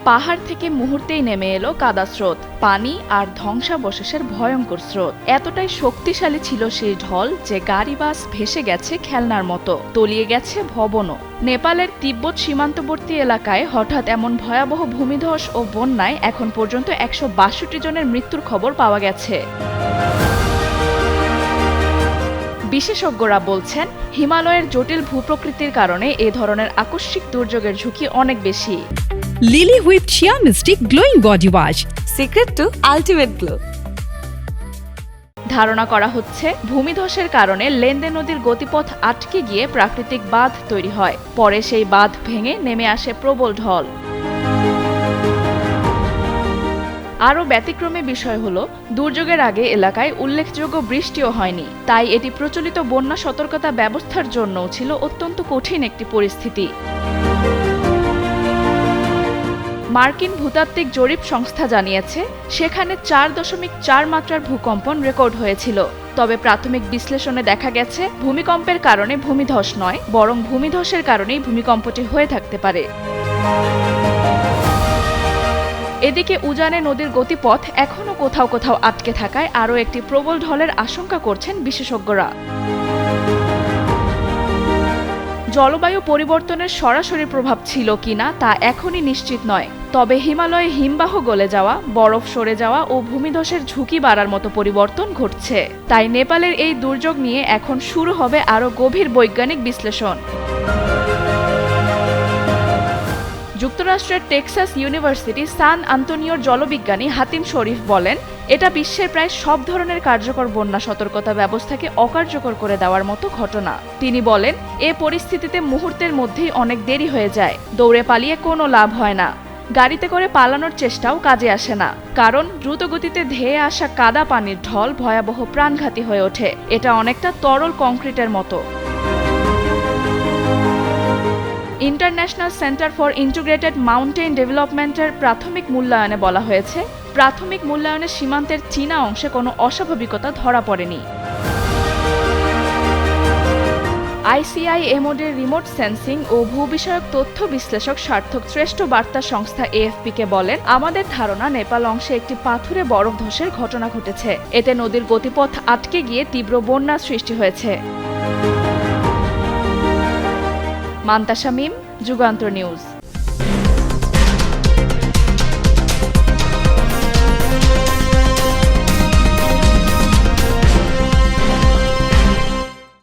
পাহাড় থেকে মুহূর্তেই নেমে এলো কাদা স্রোত, পানি আর ধ্বংসাবশেষের ভয়ঙ্কর স্রোত। এতটাই শক্তিশালী ছিল সেই ঢল যে গাড়ি বাস ভেসে গেছে খেলনার মতো, তলিয়ে গেছে ভবনও। নেপালের তিব্বত সীমান্তবর্তী এলাকায় হঠাৎ এমন ভয়াবহ ভূমিধস ও বন্যায় এখন পর্যন্ত ১৬২ জনের মৃত্যুর খবর পাওয়া গেছে। বিশেষজ্ঞরা বলছেন, হিমালয়ের জটিল ভূপ্রকৃতির কারণে এ ধরনের আকস্মিক দুর্যোগের ঝুঁকি অনেক বেশি। Lily whip chia mystic glowing body wash, secret two ultimate glow. ধারণা করা হচ্ছে ভূমিধসের কারণে লেন্দে নদীর গতিপথ আটকে গিয়ে প্রাকৃতিক বাঁধ তৈরি হয়, পরে সেই বাঁধ ভেঙে নেমে আসে প্রবল ঢল। আরও ব্যতিক্রমী বিষয় হলো, দুর্যোগের আগে এলাকায় উল্লেখযোগ্য বৃষ্টিও হয়নি, তাই এটি প্রচলিত বন্যা সতর্কতা ব্যবস্থার জন্যও ছিল অত্যন্ত কঠিন একটি পরিস্থিতি। মার্কিন ভূতাত্ত্বিক জরিপ সংস্থা জানিয়েছে, সেখানে ৪.৪ মাত্রার ভূকম্পন রেকর্ড হয়েছিল। তবে প্রাথমিক বিশ্লেষণে দেখা গেছে, ভূমিকম্পের কারণে ভূমিধস নয়, বরং ভূমিধসের কারণেই ভূমিকম্পটি হয়ে থাকতে পারে। এদিকে উজানে নদীর গতিপথ এখনও কোথাও কোথাও আটকে থাকায় আরও একটি প্রবল ঢলের আশঙ্কা করছেন বিশেষজ্ঞরা। জলবায়ু পরিবর্তনের সরাসরি প্রভাব ছিল কিনা তা এখনই নিশ্চিত নয়, তবে হিমালয়ে হিমবাহ গলে যাওয়া, বরফ সরে যাওয়া ও ভূমিধসের ঝুঁকি বাড়ার মতো পরিবর্তন ঘটছে। তাই নেপালের এই দুর্যোগ নিয়ে এখন শুরু হবে আরও গভীর বৈজ্ঞানিক বিশ্লেষণ। যুক্তরাষ্ট্রের টেক্সাস ইউনিভার্সিটি সান আন্তোনিওর জলবিজ্ঞানী হাতিম শরীফ বলেন, এটা বিশ্বের প্রায় সব ধরনের কার্যকর বন্যা সতর্কতা ব্যবস্থাকে অকার্যকর করে দেওয়ার মতো ঘটনা। তিনি বলেন, এ পরিস্থিতিতে মুহূর্তের মধ্যেই অনেক দেরি হয়ে যায়, দৌড়ে পালিয়ে কোনো লাভ হয় না। গাড়িতে করে পালানোর চেষ্টাও কাজে আসে না, কারণ দ্রুতগতিতে ধেয়ে আসা কাদা পানির ঢল ভয়াবহ প্রাণঘাতী হয়ে ওঠে। এটা অনেকটা তরল কংক্রিটের মতো। International centre for integrated mountain ডেভেলপমেন্টের প্রাথমিক মূল্যায়নে বলা হয়েছে, প্রাথমিক মূল্যায়নে সীমান্তের চীনা অংশে কোনো অস্বাভাবিকতা ধরা পড়েনি। আইসিআইএমওডির রিমোট সেন্সিং ও ভূবিষয়ক তথ্য বিশ্লেষক সার্থক শ্রেষ্ঠ বার্তা সংস্থা এএফপিকে বলেন, আমাদের ধারণা নেপাল অংশে একটি পাথুরে বরফ ধসের ঘটনা ঘটেছে। এতে নদীর গতিপথ আটকে গিয়ে তীব্র বন্যার সৃষ্টি হয়েছে। মান্তাসা মিম, যুগান্তর নিউজ।